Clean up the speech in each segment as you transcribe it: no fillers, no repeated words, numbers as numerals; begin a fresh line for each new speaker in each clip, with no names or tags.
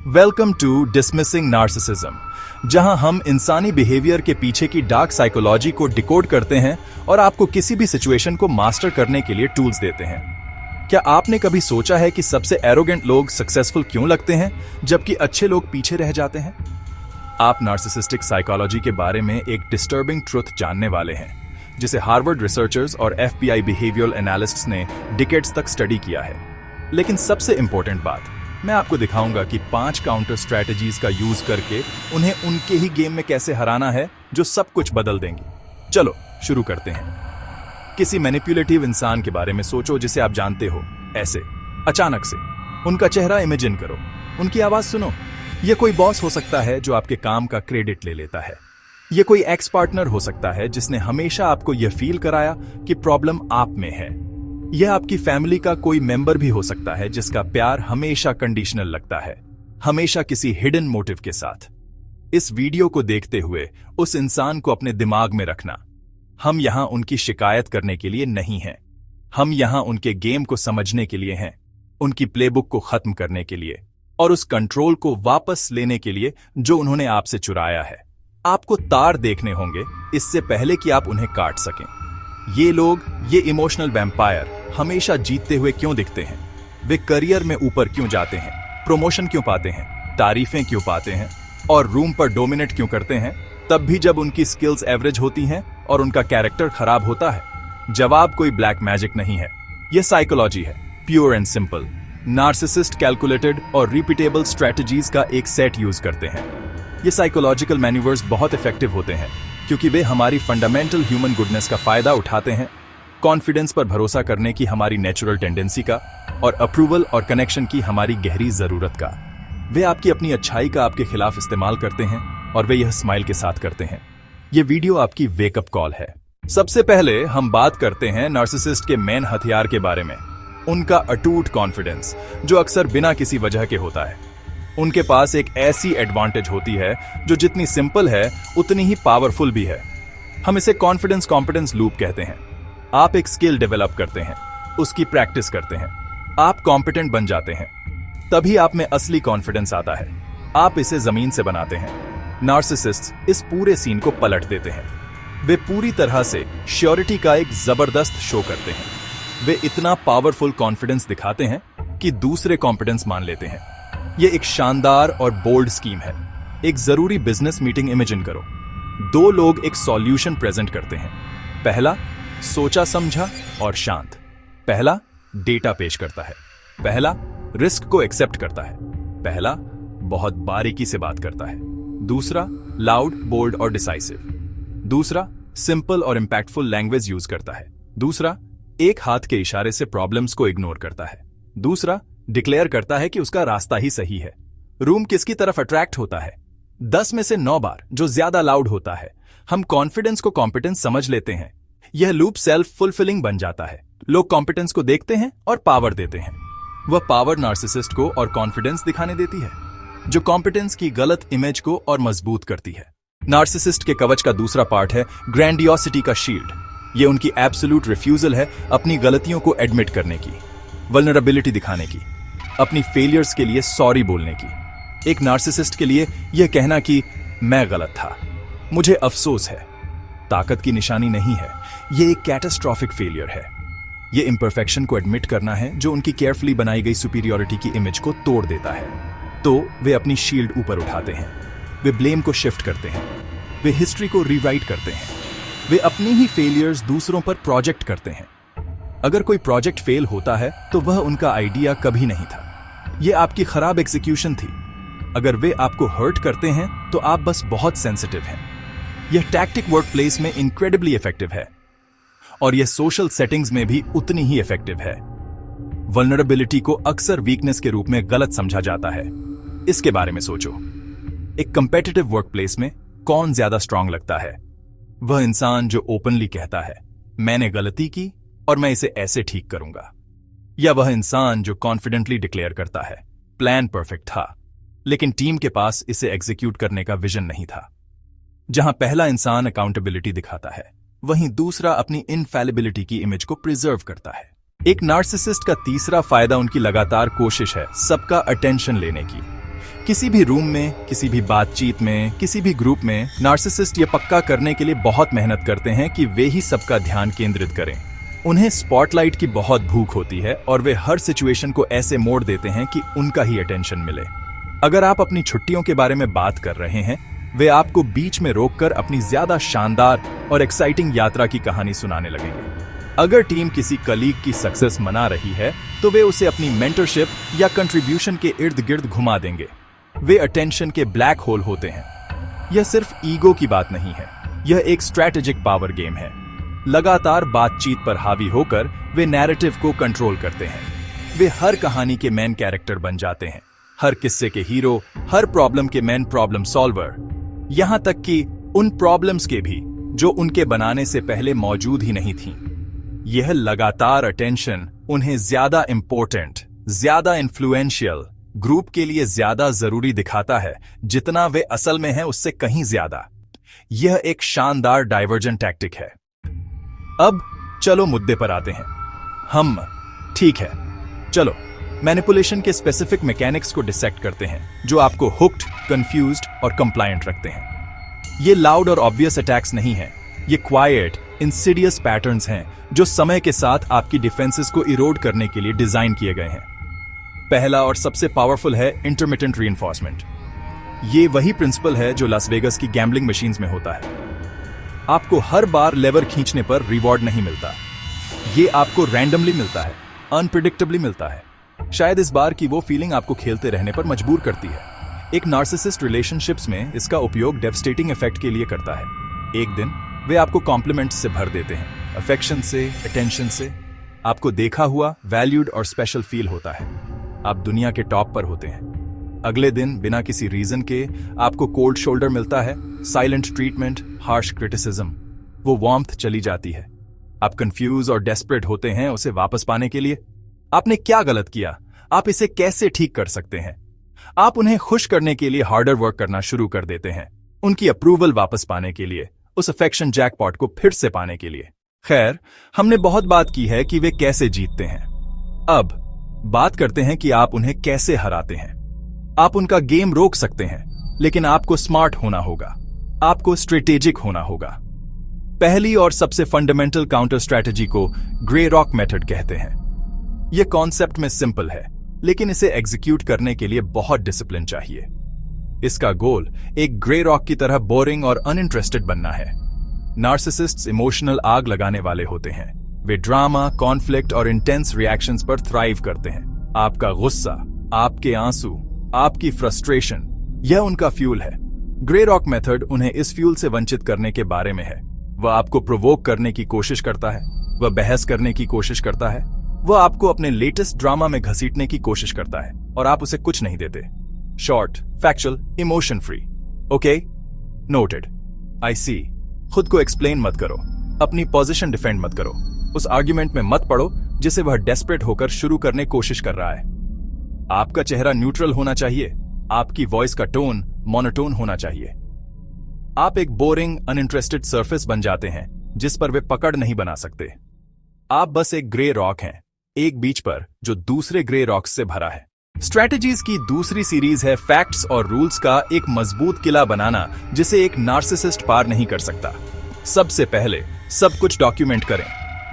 Welcome to dismissing narcissism, जहां हम इंसानी बिहेवियर के पीछे की डार्क साइकोलॉजी को डिकोड करते हैं और आपको किसी भी सिचुएशन को मास्टर करने के लिए टूल्स देते हैं। क्या आपने कभी सोचा है कि सबसे एरोगेंट लोग सक्सेसफुल क्यों लगते हैं जबकि अच्छे लोग पीछे रह जाते हैं? आप नार्सिसिस्टिक साइकोलॉजी के बारे में एक डिस्टर्बिंग ट्रुथ जानने वाले हैं, जिसे हार्वर्ड रिसर्चर्स और FBI बिहेवियरल एनालिस्ट्स ने डिकेड्स तक स्टडी किया है। लेकिन सबसे इंपॉर्टेंट बात, मैं आपको दिखाऊंगा कि 5 काउंटर स्ट्रैटेजीज का यूज करके उन्हें उनके ही गेम में कैसे हराना है जो सब कुछ बदल देंगी। चलो शुरू करते हैं। किसी मैनिपुलेटिव इंसान के बारे में सोचो जिसे आप जानते हो। ऐसे अचानक से उनका चेहरा इमेजिन करो, उनकी आवाज सुनो। यह कोई बॉस हो सकता है जो आपके काम का क्रेडिट ले लेता है। यह कोई एक्स पार्टनर हो सकता है जिसने हमेशा आपको यह फील कराया कि प्रॉब्लम आप में है। यह आपकी फैमिली का कोई मेंबर भी हो सकता है जिसका प्यार हमेशा कंडीशनल लगता है, हमेशा किसी हिडन मोटिव के साथ। इस वीडियो को देखते हुए उस इंसान को अपने दिमाग में रखना। हम यहां उनकी शिकायत करने के लिए नहीं हैं। हम यहां उनके गेम को समझने के लिए हैं, उनकी प्लेबुक को खत्म करने के लिए और उस कंट्रोल को वापस लेने के लिए जो उन्होंने आपसे चुराया है। आपको तार देखने होंगे इससे पहले कि आप उन्हें काट सकें। ये लोग, ये इमोशनल वैम्पायर हमेशा जीतते हुए क्यों दिखते हैं? वे करियर में ऊपर क्यों जाते हैं? प्रमोशन क्यों पाते हैं? तारीफें क्यों पाते हैं? और रूम पर डोमिनेट क्यों करते हैं, तब भी जब उनकी स्किल्स एवरेज होती हैं और उनका कैरेक्टर खराब होता है? जवाब कोई ब्लैक मैजिक नहीं है, यह साइकोलॉजी है, pure and simple. Narcissist calculated और रिपीटेबल स्ट्रेटजीज का एक सेट यूज करते हैं। ये साइकोलॉजिकल मैन्यूवर्स बहुत इफेक्टिव होते हैं क्योंकि वे हमारी फंडामेंटल ह्यूमन गुडनेस का फायदा उठाते हैं, कॉन्फिडेंस पर भरोसा करने की हमारी नेचुरल टेंडेंसी का और अप्रूवल और कनेक्शन की हमारी गहरी जरूरत का। वे आपकी अपनी अच्छाई का आपके खिलाफ इस्तेमाल करते हैं और वे यह स्माइल के साथ करते हैं। यह वीडियो आपकी वेकअप कॉल है। सबसे पहले हम बात करते हैं नार्सिसिस्ट के मेन हथियार के बारे में, उनका अटूट कॉन्फिडेंस, जो अक्सर बिना किसी वजह के होता है। उनके पास एक ऐसी एडवांटेज होती है जो जितनी सिंपल है उतनी ही पावरफुल भी है। हम इसे कॉन्फिडेंस कॉम्पिटेंस लूप कहते हैं। आप एक स्किल डेवलप करते हैं, उसकी प्रैक्टिस करते हैं, आप कॉम्पिटेंट बन जाते हैं, तभी आप में असली कॉन्फिडेंस आता है। आप इसे जमीन से बनाते हैं। नार्सिसिस्ट्स इस पूरे सीन को पलट देते हैं। वे पूरी तरह से श्योरिटी का एक जबरदस्त शो करते हैं। वे इतना पावरफुल कॉन्फिडेंस दिखाते हैं कि दूसरे कॉम्पिटेंस मान लेते हैं। यह एक शानदार और बोल्ड स्कीम है। एक जरूरी बिजनेस मीटिंग इमेजिन करो। 2 लोग एक सॉल्यूशन प्रेजेंट करते हैं। पहला सोचा समझा और शांत। पहला डेटा पेश करता है। पहला रिस्क को एक्सेप्ट करता है। पहला बहुत बारीकी से बात करता है। दूसरा लाउड, बोल्ड और डिसाइसिव। दूसरा सिंपल और इंपैक्टफुल लैंग्वेज यूज करता है। दूसरा एक हाथ के इशारे से प्रॉब्लम्स को इग्नोर करता है। दूसरा डिक्लेयर करता है कि उसका रास्ता ही सही है। रूम किसकी तरफ अट्रैक्ट होता है? 10 में से 9 बार जो ज्यादा लाउड होता है। हम कॉन्फिडेंस को कॉम्पिटेंस समझ लेते हैं। यह लूप सेल्फ फुलफिलिंग बन जाता है। लोग कॉम्पिटेंस को देखते हैं और पावर देते हैं। वह पावर नार्सिसिस्ट को और कॉन्फिडेंस दिखाने देती है, जो कॉम्पिटेंस की गलत इमेज को और मजबूत करती है। नार्सिसिस्ट के कवच का दूसरा पार्ट है ग्रैंडियोसिटी का शील्ड। यह उनकी एब्सोल्यूट रिफ्यूजल है अपनी गलतियों को एडमिट करने की, वल्नरेबिलिटी दिखाने की, अपनी फेलियर्स के लिए सॉरी बोलने की। एक नार्सिसिस्ट के लिए यह कहना कि मैं गलत था, मुझे अफसोस है, ताकत की निशानी नहीं है। यह एक कैटास्ट्रॉफिक फेलियर है। यह इम्परफेक्शन को एडमिट करना है जो उनकी केयरफुली बनाई गई सुपीरियरिटी की इमेज को तोड़ देता है। तो वे अपनी शील्ड ऊपर उठाते हैं। वे ब्लेम को शिफ्ट करते हैं। वे हिस्ट्री को रीराइट करते हैं। वे अपनी ही फेलियर्स दूसरों पर प्रोजेक्ट करते हैं। अगर कोई प्रोजेक्ट फेल होता है तो वह उनका आइडिया कभी नहीं था, यह आपकी खराब एग्जीक्यूशन थी। अगर वे आपको हर्ट करते हैं तो आप बस बहुत सेंसिटिव हैं। यह टैक्टिक वर्क प्लेस में इनक्रेडिबली इफेक्टिव है और यह सोशल सेटिंग्स में भी उतनी ही इफेक्टिव है। वल्नरेबिलिटी को अक्सर वीकनेस के रूप में गलत समझा जाता है। इसके बारे में सोचो, एक कंपेटिटिव वर्क प्लेस में कौन ज्यादा स्ट्रांग लगता है? वह इंसान जो ओपनली कहता है मैंने गलती की और मैं इसे ऐसे ठीक करूंगा, या वह इंसान जो कॉन्फिडेंटली डिक्लेयर करता है प्लान परफेक्ट था लेकिन टीम के पास इसे एग्जीक्यूट करने का विजन नहीं था? जहां पहला इंसान अकाउंटेबिलिटी दिखाता है, वहीं दूसरा अपनी इनफैलिबिलिटी की इमेज को प्रिजर्व करता है। एक नार्सिसिस्ट का तीसरा फायदा उनकी लगातार कोशिश है सबका अटेंशन लेने की। किसी भी रूम में, किसी भी बातचीत में, किसी भी ग्रुप में नार्सिसिस्ट ये पक्का करने के लिए बहुत मेहनत करते हैं कि वे ही सबका ध्यान केंद्रित करें। उन्हें स्पॉटलाइट की बहुत भूख होती है और वे हर सिचुएशन को ऐसे मोड़ देते हैं कि उनका ही अटेंशन मिले। अगर आप अपनी छुट्टियों के बारे में बात कर रहे हैं, वे आपको बीच में रोककर अपनी ज्यादा शानदार और एक्साइटिंग यात्रा की कहानी सुनाने लगेंगे। अगर टीम किसी कलीग की सक्सेस मना रही है, तो वे उसे अपनी मेंटरशिप या कंट्रीब्यूशन के इर्द गिर्द घुमा देंगे। वे अटेंशन के ब्लैक होल होते हैं। यह सिर्फ ईगो की बात नहीं है, यह एक स्ट्रैटेजिक पावर गेम है। लगातार बातचीत पर हावी होकर वे नैरेटिव को कंट्रोल करते हैं। वे हर कहानी के मेन कैरेक्टर बन जाते हैं, हर किस्से के हीरो, हर प्रॉब्लम के मेन प्रॉब्लम सॉल्वर, यहां तक कि उन प्रॉब्लम्स के भी जो उनके बनाने से पहले मौजूद ही नहीं थीं। यह लगातार अटेंशन उन्हें ज्यादा इंपॉर्टेंट, ज्यादा इन्फ्लुएंशियल, ग्रुप के लिए ज्यादा जरूरी दिखाता है जितना वे असल में हैं उससे कहीं ज्यादा। यह एक शानदार डाइवर्जन टैक्टिक है। अब चलो मुद्दे पर आते हैं। ठीक है, चलो मैनिपुलेशन के स्पेसिफिक मैकेनिक्स को डिसेक्ट करते हैं जो आपको हुक्ड, कंफ्यूज्ड और कंप्लायंट रखते हैं। ये लाउड और ऑब्वियस अटैक्स नहीं हैं, ये क्वाइट, इंसिडियस पैटर्न्स हैं जो समय के साथ आपकी डिफेंसेस को इरोड करने के लिए डिजाइन किए गए हैं। पहला और सबसे पावरफुल है इंटरमिटेंट रीइंफोर्समेंट। ये वही प्रिंसिपल है जो लास वेगस की गैम्बलिंग मशीन्स में होता है। आपको हर बार लेवर खींचने पर रिवॉर्ड नहीं मिलता, ये आपको रैंडमली मिलता है, अनप्रिडिक्टेबली मिलता है। शायद इस बार की वो फीलिंग आपको खेलते रहने पर मजबूर करती है। एक नार्सिसिस्ट रिलेशनशिप्स में इसका उपयोग डेवस्टेटिंग इफेक्ट के लिए करता है। एक दिन वे आपको कॉम्प्लीमेंट्स से भर देते हैं, अफेक्शन से, अटेंशन से। आपको देखा हुआ, वैल्यूड और स्पेशल फील होता है। आप दुनिया के टॉप पर होते हैं। अगले दिन बिना किसी रीजन के आपको कोल्ड शोल्डर मिलता है, साइलेंट ट्रीटमेंट, हार्श क्रिटिसिज्म। वो वार्मथ चली जाती है। आप कंफ्यूज और डेस्परेट होते हैं उसे वापस पाने के लिए। आपने क्या गलत किया? आप इसे कैसे ठीक कर सकते हैं? आप उन्हें खुश करने के लिए हार्डर वर्क करना शुरू कर देते हैं, उनकी अप्रूवल वापस पाने के लिए, उस अफेक्शन जैकपॉट को फिर से पाने के लिए। खैर, हमने बहुत बात की है कि वे कैसे जीतते हैं। अब बात करते हैं कि आप उन्हें कैसे हराते हैं। आप उनका गेम रोक सकते हैं, लेकिन आपको स्मार्ट होना होगा, आपको स्ट्रेटेजिक होना होगा। पहली और सबसे फंडामेंटल काउंटर स्ट्रैटेजी को ग्रे रॉक मेथड कहते हैं। यह कॉन्सेप्ट में सिंपल है, लेकिन इसे एग्जीक्यूट करने के लिए बहुत डिसिप्लिन चाहिए। इसका गोल एक ग्रे रॉक की तरह बोरिंग और अनइंटरेस्टेड बनना है। नार्सिसिस्ट्स इमोशनल आग लगाने वाले होते हैं। वे ड्रामा, कॉन्फ्लिक्ट और इंटेंस रिएक्शंस पर थ्राइव करते हैं। आपका गुस्सा, आपके आंसू, आपकी फ्रस्ट्रेशन, यह उनका फ्यूल है। ग्रे रॉक मेथड उन्हें इस फ्यूल से वंचित करने के बारे में है। वह आपको प्रोवोक करने की कोशिश करता है, वह बहस करने की कोशिश करता है, वह आपको अपने लेटेस्ट ड्रामा में घसीटने की कोशिश करता है और आप उसे कुछ नहीं देते। Short, factual, emotion free. Okay, noted. I see. खुद को एक्सप्लेन मत करो, अपनी पोजीशन डिफेंड मत करो, उस आर्ग्यूमेंट में मत पड़ो जिसे वह डेस्परेट होकर शुरू करने कोशिश कर रहा है। आपका चेहरा न्यूट्रल होना चाहिए, आपकी वॉइस का टोन मोनोटोन होना चाहिए। आप एक बोरिंग, अनइंटरेस्टेड सरफेस बन जाते हैं जिस पर वे पकड़ नहीं बना सकते। आप बस एक ग्रे रॉक हैं, एक बीच पर जो दूसरे ग्रे रॉक्स से भरा है। स्ट्रैटेजीज की दूसरी सीरीज है फैक्ट्स और रूल्स का एक मजबूत किला बनाना जिसे एक नार्सिसिस्ट पार नहीं कर सकता। सबसे पहले सब कुछ डॉक्यूमेंट करें,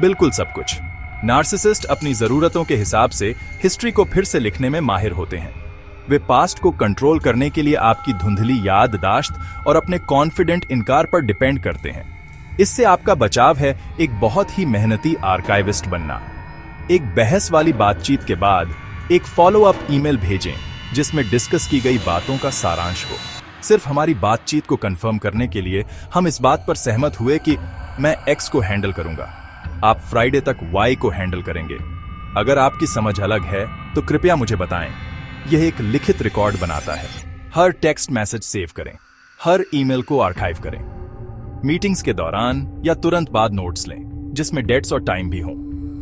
बिल्कुल सब कुछ। नार्सिसिस्ट अपनी जरूरतों के हिसाब से हिस्ट्री को फिर से लिखने में माहिर होते हैं। वे पास्ट को कंट्रोल करने के लिए आपकी धुंधली याददाश्त और अपने कॉन्फिडेंट इनकार पर डिपेंड करते हैं। इससे आपका बचाव है एक बहुत ही मेहनती आर्काइविस्ट बनना। एक बहस वाली बातचीत के बाद एक फॉलो अप ईमेल भेजें जिसमें डिस्कस की गई बातों का सारांश हो। सिर्फ हमारी बातचीत को कंफर्म करने के लिए हम इस बात पर सहमत हुए कि मैं एक्स को हैंडल करूंगा, आप फ्राइडे तक वाई को हैंडल करेंगे। अगर आपकी समझ अलग है तो कृपया मुझे बताएं। यह एक लिखित रिकॉर्ड बनाता है। हर टेक्स्ट मैसेज सेव करें, हर ईमेल को आर्काइव करें। मीटिंग्स के दौरान या तुरंत बाद नोट्स लें जिसमें डेट्स और टाइम भी हों।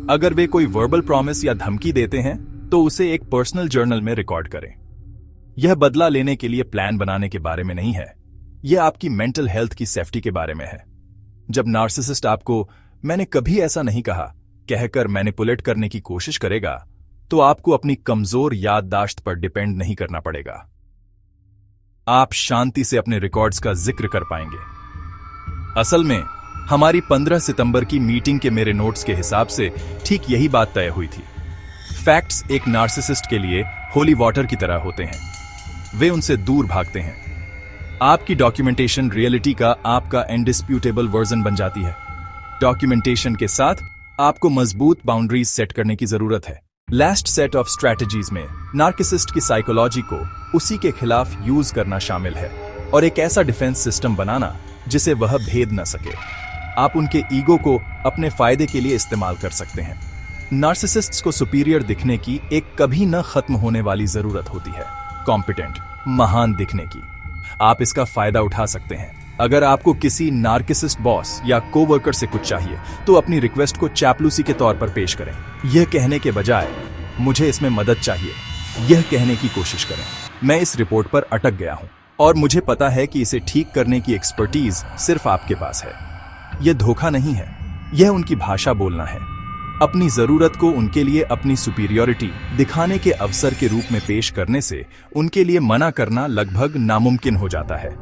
अगर वे कोई वर्बल प्रॉमिस या धमकी देते हैं तो उसे एक पर्सनल जर्नल में रिकॉर्ड करें। यह बदला लेने के लिए प्लान बनाने के बारे में नहीं है, यह आपकी मेंटल हेल्थ की सेफ्टी के बारे में है। जब नार्सिसिस्ट आपको मैंने कभी ऐसा नहीं कहा कहकर मैनिपुलेट करने की कोशिश करेगा तो आपको अपनी कमजोर याददाश्त पर डिपेंड नहीं करना पड़ेगा। आप शांति से अपने रिकॉर्ड्स का जिक्र कर पाएंगे। असल में हमारी 15 सितंबर की मीटिंग के मेरे नोट्स के हिसाब से ठीक यही बात तय हुई थी। फैक्ट्स एक नार्सिसिस्ट के लिए होली वाटर की तरह होते हैं, वे उनसे दूर भागते हैं। आपकी डॉक्यूमेंटेशन रियलिटी का आपका इंडिस्प्यूटेबल वर्जन बन जाती है। डॉक्यूमेंटेशन के साथ आपको मजबूत बाउंड्रीज सेट करने की जरूरत है। लास्ट सेट ऑफ स्ट्रैटेजीज में नार्किसिस्ट की साइकोलॉजी को उसी के खिलाफ यूज करना शामिल है और एक ऐसा डिफेंस सिस्टम बनाना जिसे वह भेद न सके। आप उनके ईगो को अपने फायदे के लिए इस्तेमाल कर सकते हैं। नार्सिसिस्ट्स को सुपीरियर दिखने की एक कभी न खत्म होने वाली जरूरत होती है, कॉम्पिटेंट, महान दिखने की। आप इसका फायदा उठा सकते हैं। अगर आपको किसी नार्किसिस्ट बॉस या कोवर्कर से कुछ चाहिए तो अपनी रिक्वेस्ट को चापलूसी के तौर पर पेश करें। यह कहने के बजाय मुझे इसमें मदद चाहिए, यह कहने की कोशिश करें। मैं इस रिपोर्ट पर अटक गया हूं और मुझे पता है कि इसे ठीक करने की एक्सपर्टीज सिर्फ आपके पास है। यह धोखा नहीं है, यह उनकी भाषा बोलना है। अपनी जरूरत को उनके लिए अपनी सुपीरियरिटी दिखाने के अवसर के रूप में पेश करने से उनके लिए मना करना लगभग नामुमकिन हो जाता है।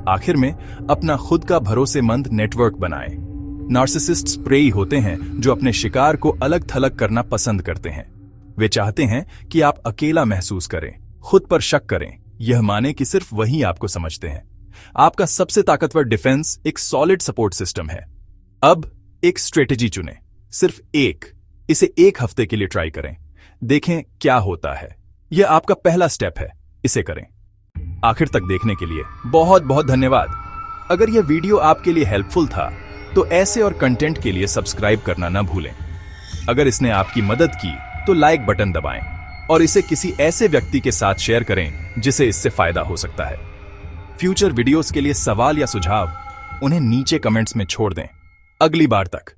आखिर में अपना खुद का भरोसेमंद नेटवर्क बनाएं। नार्सिसिस्ट्स प्रेई होते हैं जो अपने शिकार को अलग थलग करना पसंद करते हैं। वे चाहते हैं कि आप अकेला महसूस करें, खुद पर शक करें, यह माने कि सिर्फ वही आपको समझते हैं। आपका सबसे ताकतवर डिफेंस एक सॉलिड सपोर्ट सिस्टम है। अब एक स्ट्रेटेजी चुनें, सिर्फ एक। इसे 1 हफ्ते के लिए ट्राई करें, देखें क्या होता है। यह आपका पहला स्टेप है, इसे करें। आखिर तक देखने के लिए बहुत बहुत धन्यवाद। अगर यह वीडियो आपके लिए हेल्पफुल था तो ऐसे और कंटेंट के लिए सब्सक्राइब करना न भूलें। अगर इसने आपकी मदद की तो लाइक बटन दबाएं और इसे किसी ऐसे व्यक्ति के साथ शेयर करें जिसे इससे फायदा हो सकता है। फ्यूचर वीडियोस के लिए सवाल या सुझाव उन्हें नीचे कमेंट्स में छोड़ दें। अगली बार तक